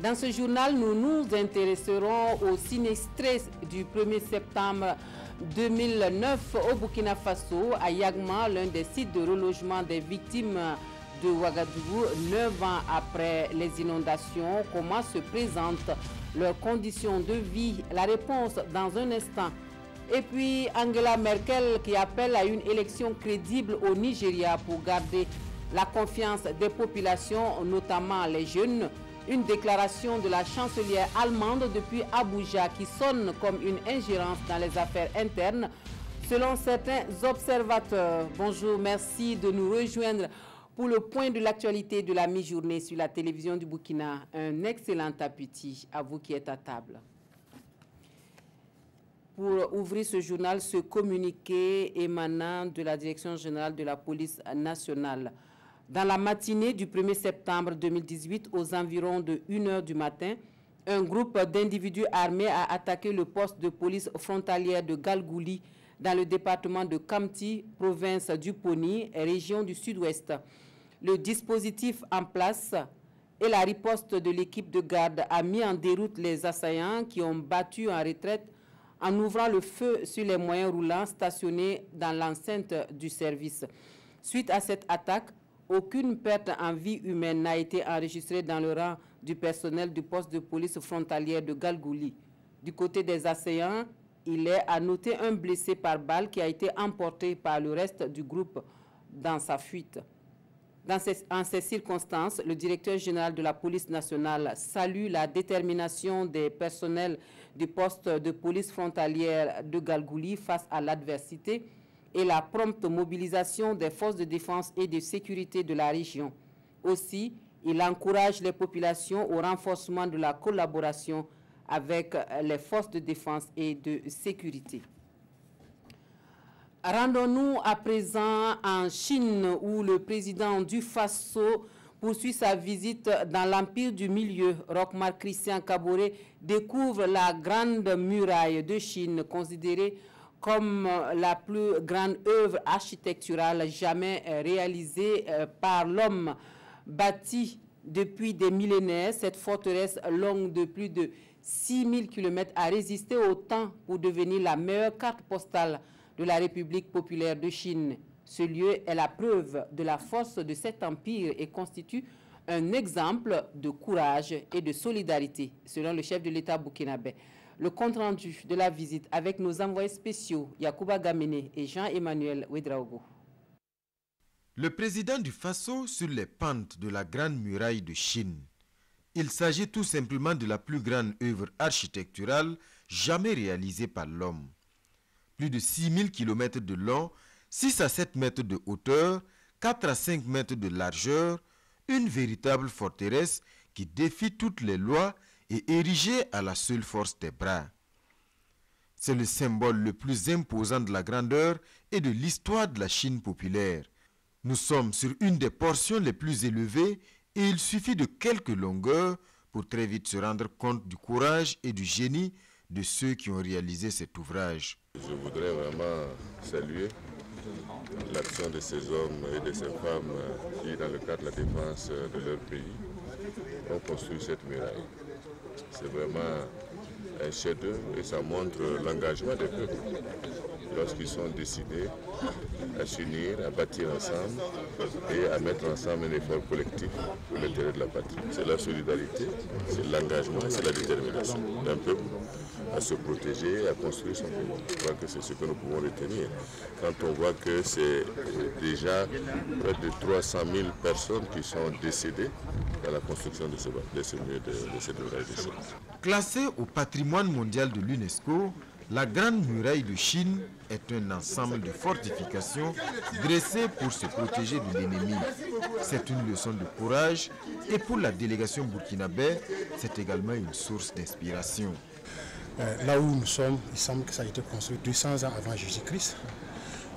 Dans ce journal, nous nous intéresserons aux sinistrés du 1er septembre 2009 au Burkina Faso, à Yagma, l'un des sites de relogement des victimes de Ouagadougou, 9 ans après les inondations. Comment se présentent leurs conditions de vie? La réponse dans un instant. Et puis Angela Merkel qui appelle à une élection crédible au Nigeria pour garder la confiance des populations, notamment les jeunes. Une déclaration de la chancelière allemande depuis Abuja qui sonne comme une ingérence dans les affaires internes, selon certains observateurs. Bonjour, merci de nous rejoindre pour le point de l'actualité de la mi-journée sur la télévision du Burkina. Un excellent appétit à vous qui êtes à table. Pour ouvrir ce journal, ce communiqué émanant de la Direction générale de la police nationale. Dans la matinée du 1er septembre 2018, aux environs de 1h du matin, un groupe d'individus armés a attaqué le poste de police frontalière de Galgouli dans le département de Kamti, province du Poni, région du sud-ouest. Le dispositif en place et la riposte de l'équipe de garde a mis en déroute les assaillants qui ont battu en retraite en ouvrant le feu sur les moyens roulants stationnés dans l'enceinte du service. Suite à cette attaque, aucune perte en vie humaine n'a été enregistrée dans le rang du personnel du poste de police frontalière de Galgouli. Du côté des assaillants, il est à noter un blessé par balle qui a été emporté par le reste du groupe dans sa fuite. En ces circonstances, le directeur général de la police nationale salue la détermination des personnels du poste de police frontalière de Galgouli face à l'adversité et la prompte mobilisation des forces de défense et de sécurité de la région. Aussi, il encourage les populations au renforcement de la collaboration avec les forces de défense et de sécurité. Rendons-nous à présent en Chine où le président du Faso poursuit sa visite dans l'Empire du Milieu. Roch-Marc Christian Kaboré découvre la Grande Muraille de Chine, considérée comme la plus grande œuvre architecturale jamais réalisée par l'homme. Bâtie depuis des millénaires, cette forteresse longue de plus de 6000 km a résisté au temps pour devenir la meilleure carte postale de la République populaire de Chine. Ce lieu est la preuve de la force de cet empire et constitue un exemple de courage et de solidarité, selon le chef de l'État burkinabé. Le compte-rendu de la visite avec nos envoyés spéciaux, Yacouba Gamene et Jean-Emmanuel Ouedraogo. Le président du Faso sur les pentes de la Grande Muraille de Chine. Il s'agit tout simplement de la plus grande œuvre architecturale jamais réalisée par l'homme. Plus de 6000 km de long, 6 à 7 mètres de hauteur, 4 à 5 mètres de largeur, une véritable forteresse qui défie toutes les lois et érigée à la seule force des bras. C'est le symbole le plus imposant de la grandeur et de l'histoire de la Chine populaire. Nous sommes sur une des portions les plus élevées et il suffit de quelques longueurs pour très vite se rendre compte du courage et du génie de ceux qui ont réalisé cet ouvrage. Je voudrais vraiment saluer l'action de ces hommes et de ces femmes qui, dans le cadre de la défense de leur pays, ont construit cette muraille. C'est vraiment un chef-d'œuvre et ça montre l'engagement des peuples lorsqu'ils sont décidés à s'unir, à bâtir ensemble et à mettre ensemble un effort collectif pour l'intérêt de la patrie. C'est la solidarité, c'est l'engagement, c'est la détermination d'un peuple à se protéger, à construire son pays. Je crois que c'est ce que nous pouvons retenir. Quand on voit que c'est déjà près de 300 000 personnes qui sont décédées dans la construction de cette muraille de Chine. Classée au patrimoine mondial de l'UNESCO, la Grande Muraille de Chine est un ensemble de fortifications dressées pour se protéger de l'ennemi. C'est une leçon de courage et pour la délégation burkinabé, c'est également une source d'inspiration. Là où nous sommes, il semble que ça a été construit 200 ans avant Jésus-Christ.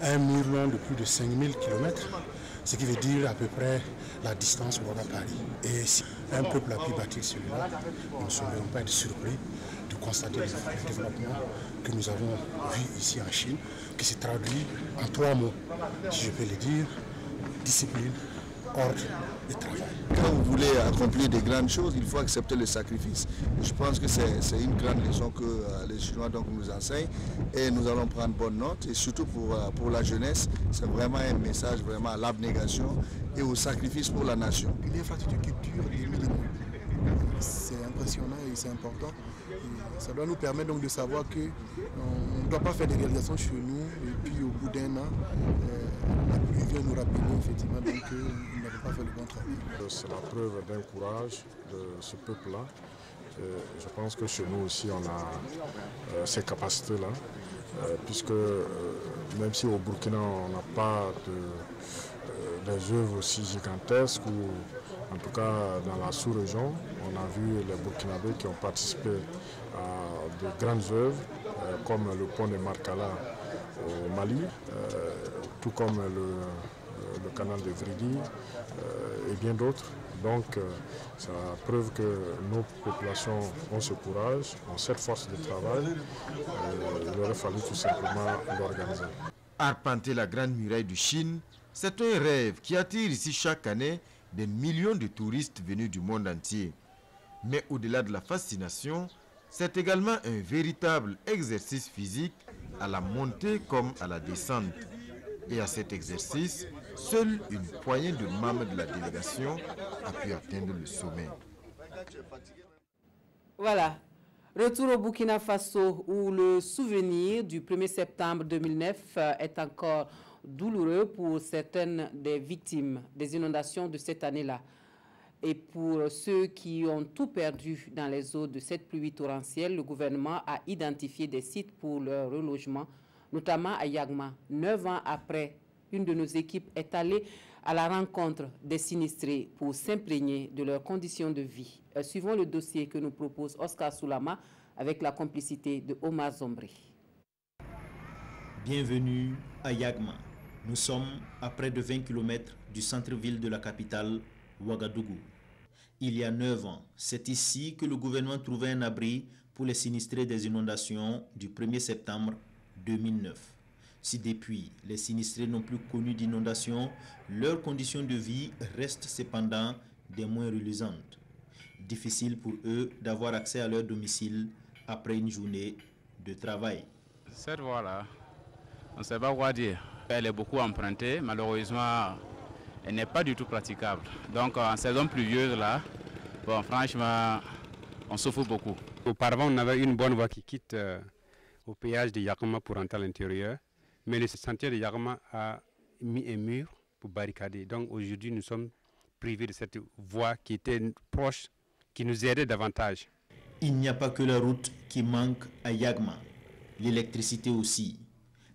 Un mur long de plus de 5000 km, ce qui veut dire à peu près la distance Ouaga-Paris. Et si un peuple a pu bâtir celui-là, nous ne serions pas être surpris de constater le développement que nous avons vu ici en Chine, qui se traduit en 3 mots, si je peux le dire: discipline, ordre de travail. Quand vous voulez accomplir des grandes choses, il faut accepter le sacrifice. Je pense que c'est une grande leçon que les Chinois donc, nous enseignent et nous allons prendre bonne note. Et surtout pour la jeunesse, c'est vraiment un message vraiment à l'abnégation et au sacrifice pour la nation. L'infrastructure est minimum. C'est impressionnant et c'est important. Et ça doit nous permettre donc de savoir qu'on ne doit pas faire des réalisations chez nous et puis au bout d'un an, la pluie vient nous rappeler effectivement qu'ils n'avaient pas fait le bon travail. C'est la preuve d'un courage de ce peuple-là. Je pense que chez nous aussi on a ces capacités-là, puisque même si au Burkina on n'a pas des œuvres aussi gigantesques ou en tout cas dans la sous-région, on a vu les Burkinabés qui ont participé à de grandes œuvres comme le pont de Markala au Mali, tout comme le canal de Vridi et bien d'autres. Donc c'est la preuve que nos populations ont ce courage, ont cette force de travail. Il aurait fallu tout simplement l'organiser. Arpenter la Grande Muraille de Chine, c'est un rêve qui attire ici chaque année des millions de touristes venus du monde entier. Mais au-delà de la fascination, c'est également un véritable exercice physique à la montée comme à la descente. Et à cet exercice, seule une poignée de membres de la délégation a pu atteindre le sommet. Voilà. Retour au Burkina Faso où le souvenir du 1er septembre 2009 est encore douloureux pour certaines des victimes des inondations de cette année-là. Et pour ceux qui ont tout perdu dans les eaux de cette pluie torrentielle, le gouvernement a identifié des sites pour leur relogement, notamment à Yagma. 9 ans après, une de nos équipes est allée à la rencontre des sinistrés pour s'imprégner de leurs conditions de vie. Suivons le dossier que nous propose Oscar Soulama avec la complicité de Omar Zombré. Bienvenue à Yagma. Nous sommes à près de 20 km du centre-ville de la capitale, Ouagadougou. Il y a 9 ans, c'est ici que le gouvernement trouvait un abri pour les sinistrés des inondations du 1er septembre 2009. Si depuis, les sinistrés n'ont plus connu d'inondations, leurs conditions de vie restent cependant des moins reluisantes. Difficile pour eux d'avoir accès à leur domicile après une journée de travail. Cette voie-là, on ne sait pas quoi dire. Elle est beaucoup empruntée, malheureusement, elle n'est pas du tout praticable. Donc en saison pluvieuse, là, bon, franchement, on souffre beaucoup. Auparavant, on avait une bonne voie qui quitte au péage de Yagma pour rentrer à l'intérieur. Mais le sentier de Yagma a mis un mur pour barricader. Donc aujourd'hui, nous sommes privés de cette voie qui était proche, qui nous aidait davantage. Il n'y a pas que la route qui manque à Yagma, l'électricité aussi.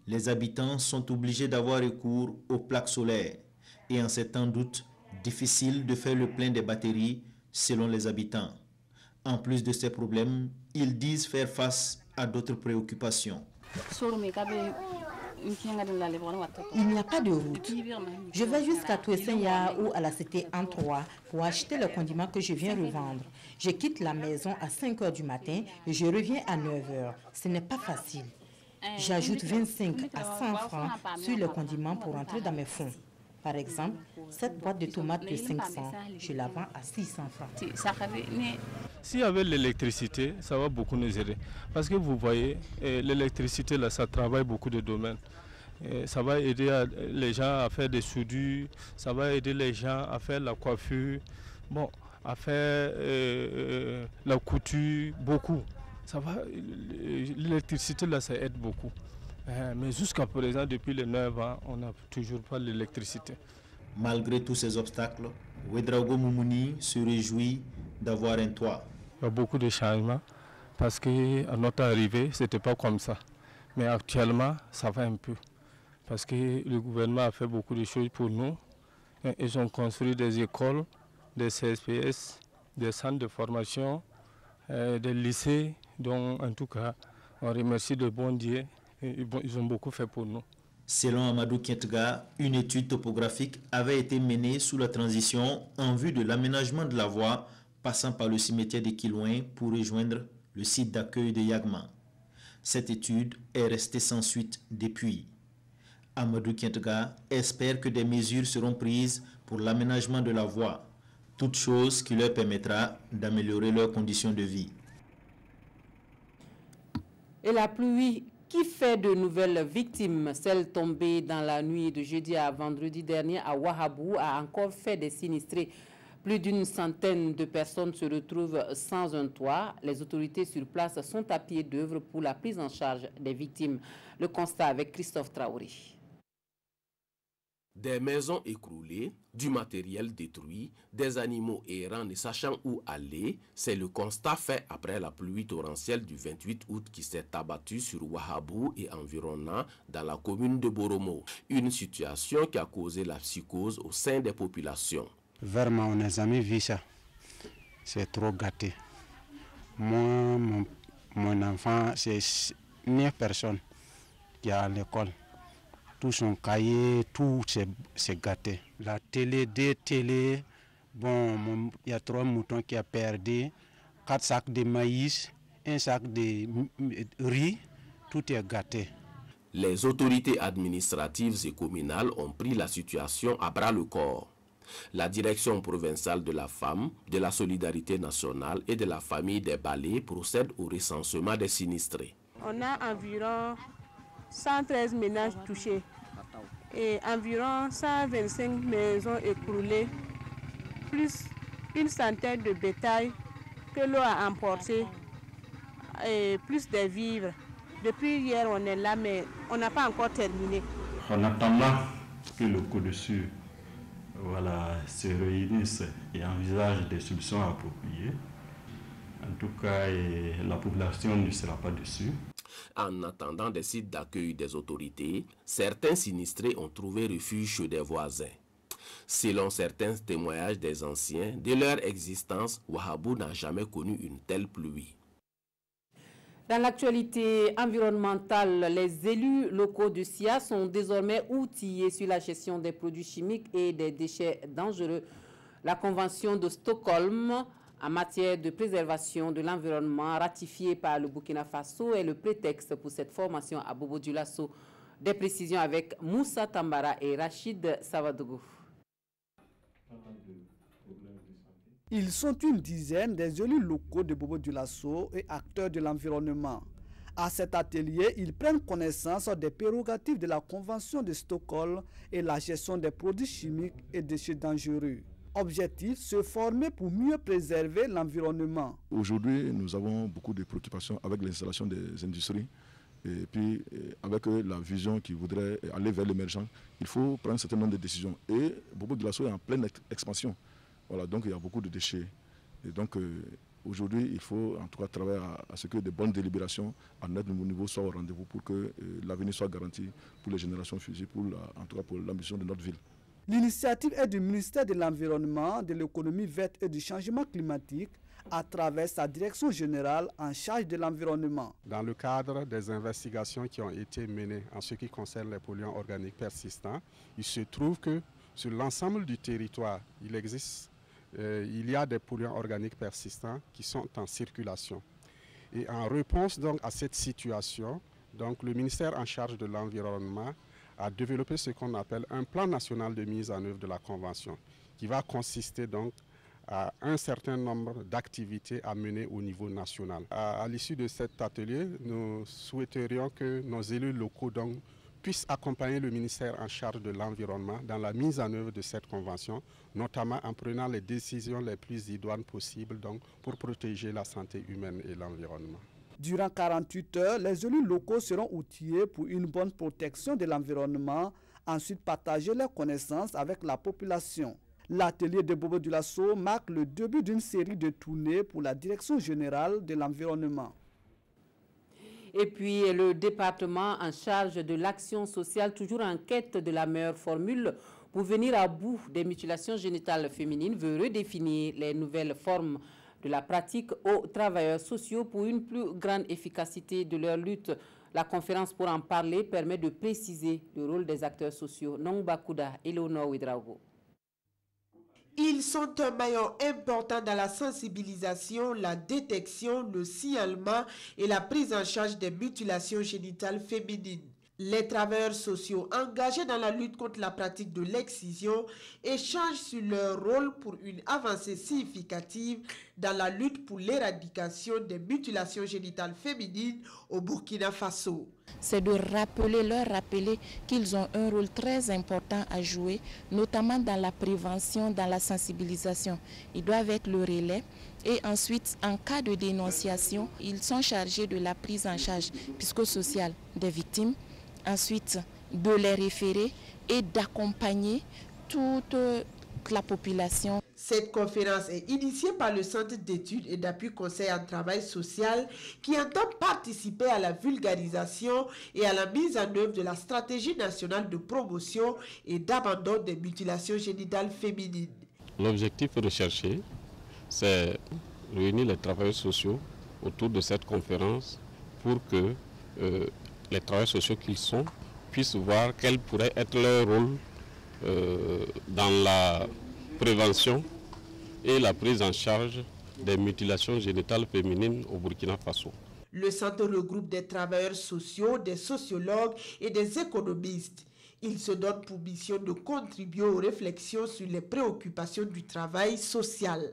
Les habitants sont obligés d'avoir recours aux plaques solaires. Et en ces temps d'août, difficile de faire le plein des batteries selon les habitants. En plus de ces problèmes, ils disent faire face à d'autres préoccupations. Il n'y a pas de route. Je vais jusqu'à Touessenya ou à la cité An3 pour acheter le condiment que je viens revendre. Je quitte la maison à 5 h du matin et je reviens à 9 h. Ce n'est pas facile. J'ajoute 25 à 100 francs sur le condiment pour entrer dans mes fonds. Par exemple, cette boîte de tomates de 500, je la vends à 600 francs. S'il y avait l'électricité, ça va beaucoup nous aider. Parce que vous voyez, l'électricité, là, ça travaille beaucoup de domaines. Et ça va aider les gens à faire des soudures, ça va aider les gens à faire la coiffure, bon, à faire la couture, beaucoup. L'électricité, là, ça aide beaucoup. Mais jusqu'à présent, depuis les 9 ans, on n'a toujours pas l'électricité. Malgré tous ces obstacles, Ouedraogo Moumouni se réjouit d'avoir un toit. Il y a beaucoup de changements parce qu'à notre arrivée, ce n'était pas comme ça. Mais actuellement, ça va un peu. Parce que le gouvernement a fait beaucoup de choses pour nous. Ils ont construit des écoles, des CSPS, des centres de formation, des lycées. Donc, en tout cas, on remercie le bon Dieu. Ils ont beaucoup fait pour nous. Selon Amadou Kientga, une étude topographique avait été menée sous la transition en vue de l'aménagement de la voie passant par le cimetière de Kilouin pour rejoindre le site d'accueil de Yagma. Cette étude est restée sans suite depuis. Amadou Kientga espère que des mesures seront prises pour l'aménagement de la voie, toute chose qui leur permettra d'améliorer leurs conditions de vie. Et la pluie qui fait de nouvelles victimes, celle tombée dans la nuit de jeudi à vendredi dernier à Ouahabou, a encore fait des sinistrés. Plus d'une centaine de personnes se retrouvent sans un toit. Les autorités sur place sont à pied d'œuvre pour la prise en charge des victimes. Le constat avec Christophe Traoré. Des maisons écroulées, du matériel détruit, des animaux errants ne sachant où aller, c'est le constat fait après la pluie torrentielle du 28 août qui s'est abattue sur Ouahabou et environnant dans la commune de Boromo. Une situation qui a causé la psychose au sein des populations. Vraiment, on n'a jamais vu ça. C'est trop gâté. Moi, mon enfant, c'est 9 personnes qui sont à l'école. Tout son cahier, tout c'est gâté. La télé, des télés, bon, il y a 3 moutons qui ont perdu, 4 sacs de maïs, 1 sac de riz, tout est gâté. Les autorités administratives et communales ont pris la situation à bras le corps. La direction provinciale de la femme, de la solidarité nationale et de la famille des Balais procède au recensement des sinistrés. On a environ 113 ménages touchés et environ 125 maisons écroulées, plus une centaine de bétail que l'eau a emporté et plus des vivres. Depuis hier, on est là, mais on n'a pas encore terminé. En attendant que le coup-dessus se réunissent et envisagent des solutions appropriées, en tout cas, la population ne sera pas déçue. En attendant des sites d'accueil des autorités, certains sinistrés ont trouvé refuge chez des voisins. Selon certains témoignages des anciens, de leur existence, Ouahabou n'a jamais connu une telle pluie. Dans l'actualité environnementale, les élus locaux de SIA sont désormais outillés sur la gestion des produits chimiques et des déchets dangereux. La Convention de Stockholm en matière de préservation de l'environnement ratifiée par le Burkina Faso est le prétexte pour cette formation à Bobo Dioulasso. Des précisions avec Moussa Tambara et Rachid Savadougou. Ils sont une dizaine des élus locaux de Bobo Dioulasso et acteurs de l'environnement. À cet atelier, ils prennent connaissance des prérogatives de la Convention de Stockholm et la gestion des produits chimiques et déchets dangereux. Objectif, se former pour mieux préserver l'environnement. Aujourd'hui, nous avons beaucoup de préoccupations avec l'installation des industries. Et puis, avec la vision qui voudrait aller vers l'émergence, il faut prendre un certain nombre de décisions. Et Bobo Dioulasso est en pleine expansion. Voilà, donc il y a beaucoup de déchets. Et donc, aujourd'hui, il faut en tout cas travailler à ce que de bonnes délibérations à notre niveau soient au rendez-vous pour que l'avenir soit garanti pour les générations futures, en tout cas pour l'ambition de notre ville. L'initiative est du ministère de l'Environnement, de l'économie verte et du changement climatique à travers sa direction générale en charge de l'environnement. Dans le cadre des investigations qui ont été menées en ce qui concerne les polluants organiques persistants, il se trouve que sur l'ensemble du territoire, il y a des polluants organiques persistants qui sont en circulation. Et en réponse donc à cette situation, donc le ministère en charge de l'environnement a développé ce qu'on appelle un plan national de mise en œuvre de la Convention, qui va consister donc à un certain nombre d'activités à mener au niveau national. À l'issue de cet atelier, nous souhaiterions que nos élus locaux donc, puissent accompagner le ministère en charge de l'environnement dans la mise en œuvre de cette convention, notamment en prenant les décisions les plus idoines possibles donc, pour protéger la santé humaine et l'environnement. Durant 48 heures, les élus locaux seront outillés pour une bonne protection de l'environnement, ensuite partager leurs connaissances avec la population. L'atelier de Bobo Dioulasso marque le début d'une série de tournées pour la Direction générale de l'environnement. Et puis le département en charge de l'action sociale, toujours en quête de la meilleure formule pour venir à bout des mutilations génitales féminines, veut redéfinir les nouvelles formes de la pratique aux travailleurs sociaux pour une plus grande efficacité de leur lutte. La conférence pour en parler permet de préciser le rôle des acteurs sociaux. Non Bakouda, Eleonore Ouedraogo. Ils sont un maillon important dans la sensibilisation, la détection, le signalement et la prise en charge des mutilations génitales féminines. Les travailleurs sociaux engagés dans la lutte contre la pratique de l'excision échangent sur leur rôle pour une avancée significative dans la lutte pour l'éradication des mutilations génitales féminines au Burkina Faso. C'est de leur rappeler qu'ils ont un rôle très important à jouer, notamment dans la prévention, dans la sensibilisation. Ils doivent être le relais. Et ensuite, en cas de dénonciation, ils sont chargés de la prise en charge psychosociale des victimes. Ensuite, de les référer et d'accompagner toute la population. Cette conférence est initiée par le Centre d'études et d'appui conseil en travail social qui entend participer à la vulgarisation et à la mise en œuvre de la stratégie nationale de promotion et d'abandon des mutilations génitales féminines. L'objectif recherché, c'est réunir les travailleurs sociaux autour de cette conférence pour que les travailleurs sociaux qu'ils sont puissent voir quel pourrait être leur rôle dans la prévention et la prise en charge des mutilations génitales féminines au Burkina Faso. Le centre regroupe des travailleurs sociaux, des sociologues et des économistes. Il se donne pour mission de contribuer aux réflexions sur les préoccupations du travail social.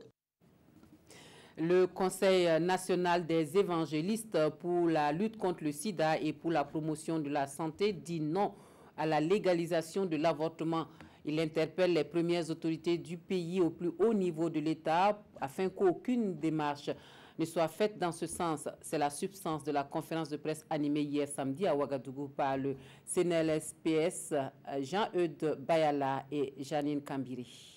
Le Conseil national des évangélistes pour la lutte contre le sida et pour la promotion de la santé dit non à la légalisation de l'avortement. Il interpelle les premières autorités du pays au plus haut niveau de l'État afin qu'aucune démarche ne soit faite dans ce sens. C'est la substance de la conférence de presse animée hier samedi à Ouagadougou par le CNLSPS Jean-Eudes Bayala et Janine Kambiri.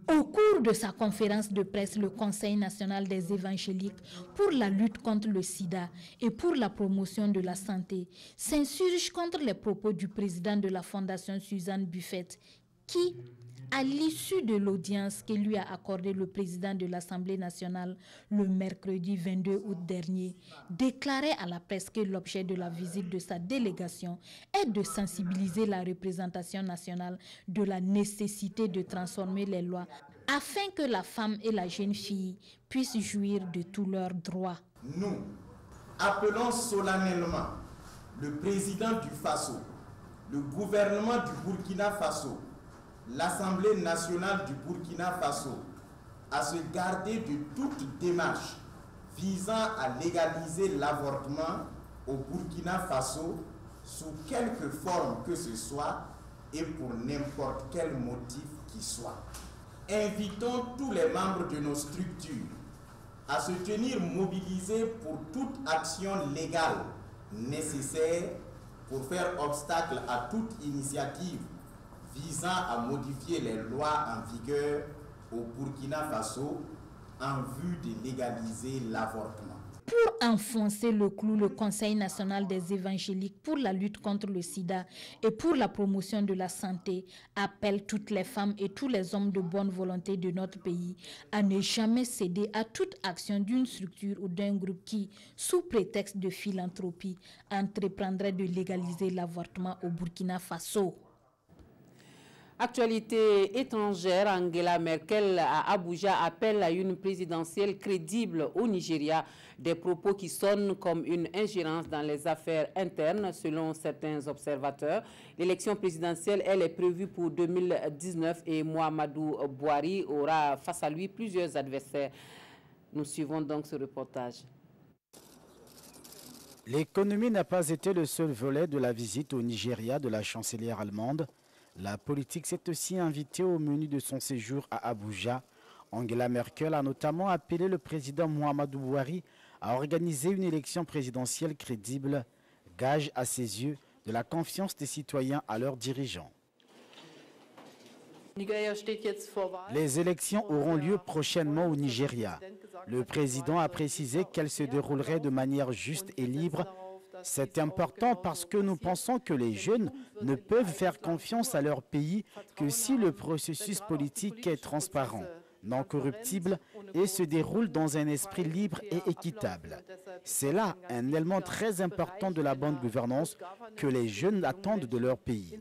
Au cours de sa conférence de presse, le Conseil national des évangéliques pour la lutte contre le sida et pour la promotion de la santé s'insurge contre les propos du président de la Fondation Suzanne Buffett qui, à l'issue de l'audience que lui a accordée le président de l'Assemblée nationale le mercredi 22 août dernier, déclarait à la presse que l'objet de la visite de sa délégation est de sensibiliser la représentation nationale de la nécessité de transformer les lois afin que la femme et la jeune fille puissent jouir de tous leurs droits. Nous appelons solennellement le président du Faso, le gouvernement du Burkina Faso, l'Assemblée nationale du Burkina Faso à se garder de toute démarche visant à légaliser l'avortement au Burkina Faso sous quelque forme que ce soit et pour n'importe quel motif qui soit. Invitons tous les membres de nos structures à se tenir mobilisés pour toute action légale nécessaire pour faire obstacle à toute initiative visant à modifier les lois en vigueur au Burkina Faso en vue de légaliser l'avortement. Pour enfoncer le clou, le Conseil national des évangéliques pour la lutte contre le sida et pour la promotion de la santé appelle toutes les femmes et tous les hommes de bonne volonté de notre pays à ne jamais céder à toute action d'une structure ou d'un groupe qui, sous prétexte de philanthropie, entreprendrait de légaliser l'avortement au Burkina Faso. Actualité étrangère, Angela Merkel à Abuja appelle à une présidentielle crédible au Nigeria, des propos qui sonnent comme une ingérence dans les affaires internes selon certains observateurs. L'élection présidentielle, elle est prévue pour 2019 et Muhammadu Buhari aura face à lui plusieurs adversaires. Nous suivons donc ce reportage. L'économie n'a pas été le seul volet de la visite au Nigeria de la chancelière allemande. La politique s'est aussi invitée au menu de son séjour à Abuja. Angela Merkel a notamment appelé le président Muhammadu Buhari à organiser une élection présidentielle crédible, gage à ses yeux de la confiance des citoyens à leurs dirigeants. Les élections auront lieu prochainement au Nigeria. Le président a précisé qu'elles se dérouleraient de manière juste et libre. C'est important parce que nous pensons que les jeunes ne peuvent faire confiance à leur pays que si le processus politique est transparent, non corruptible et se déroule dans un esprit libre et équitable. C'est là un élément très important de la bonne gouvernance que les jeunes attendent de leur pays.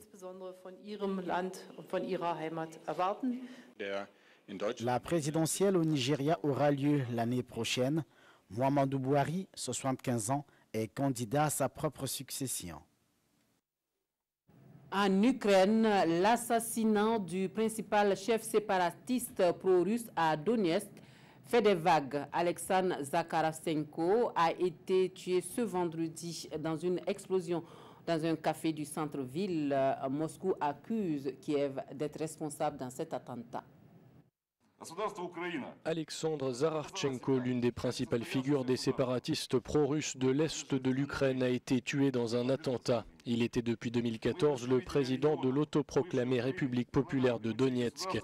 La présidentielle au Nigeria aura lieu l'année prochaine. Muhammadu Buhari, 75 ans, est candidat à sa propre succession. En Ukraine, l'assassinat du principal chef séparatiste pro-russe à Donetsk fait des vagues. Alexandre Zakharchenko a été tué ce vendredi dans une explosion dans un café du centre-ville. Moscou accuse Kiev d'être responsable dans cet attentat. Alexandre Zakharchenko, l'une des principales figures des séparatistes pro-russes de l'Est de l'Ukraine, a été tué dans un attentat. Il était depuis 2014 le président de l'autoproclamée République populaire de Donetsk.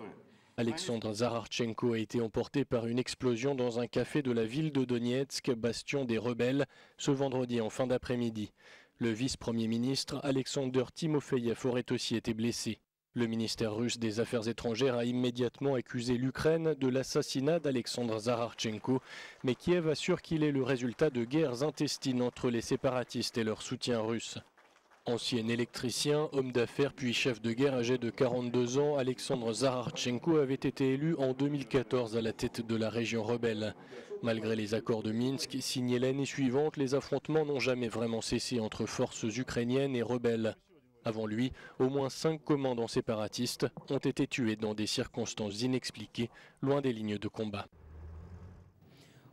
Alexandre Zakharchenko a été emporté par une explosion dans un café de la ville de Donetsk, bastion des rebelles, ce vendredi en fin d'après-midi. Le vice-premier ministre Alexander Timofeyev aurait aussi été blessé. Le ministère russe des Affaires étrangères a immédiatement accusé l'Ukraine de l'assassinat d'Alexandre Zakharchenko, mais Kiev assure qu'il est le résultat de guerres intestines entre les séparatistes et leur soutien russe. Ancien électricien, homme d'affaires puis chef de guerre âgé de 42 ans, Alexandre Zakharchenko avait été élu en 2014 à la tête de la région rebelle. Malgré les accords de Minsk signés l'année suivante, les affrontements n'ont jamais vraiment cessé entre forces ukrainiennes et rebelles. Avant lui, au moins 5 commandants séparatistes ont été tués dans des circonstances inexpliquées, loin des lignes de combat.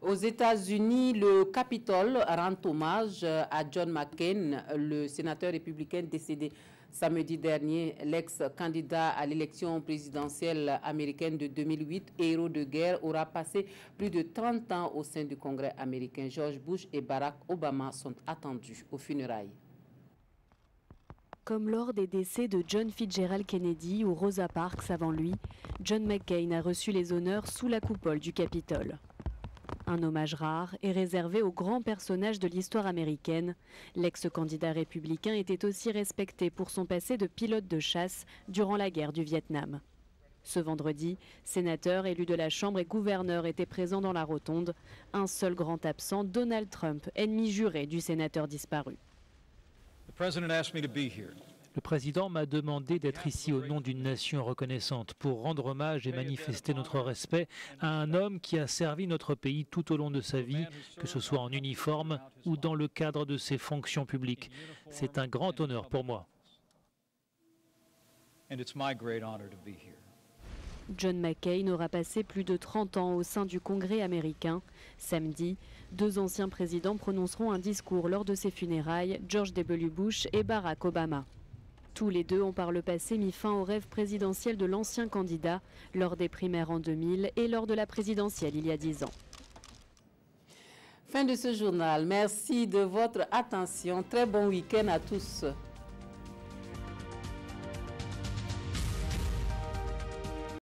Aux États-Unis, le Capitole rend hommage à John McCain, le sénateur républicain décédé samedi dernier, l'ex-candidat à l'élection présidentielle américaine de 2008, héros de guerre, aura passé plus de 30 ans au sein du Congrès américain. George Bush et Barack Obama sont attendus aux funérailles. Comme lors des décès de John Fitzgerald Kennedy ou Rosa Parks avant lui, John McCain a reçu les honneurs sous la coupole du Capitole. Un hommage rare et réservé aux grands personnages de l'histoire américaine. L'ex-candidat républicain était aussi respecté pour son passé de pilote de chasse durant la guerre du Vietnam. Ce vendredi, sénateurs, élus de la Chambre et gouverneurs étaient présents dans la rotonde. Un seul grand absent, Donald Trump, ennemi juré du sénateur disparu. Le président m'a demandé d'être ici au nom d'une nation reconnaissante pour rendre hommage et manifester notre respect à un homme qui a servi notre pays tout au long de sa vie, que ce soit en uniforme ou dans le cadre de ses fonctions publiques. C'est un grand honneur pour moi. John McCain aura passé plus de 30 ans au sein du Congrès américain. Samedi, 2 anciens présidents prononceront un discours lors de ses funérailles, George W. Bush et Barack Obama. Tous les deux ont par le passé mis fin au rêve présidentiel de l'ancien candidat lors des primaires en 2000 et lors de la présidentielle il y a 10 ans. Fin de ce journal. Merci de votre attention. Très bon week-end à tous.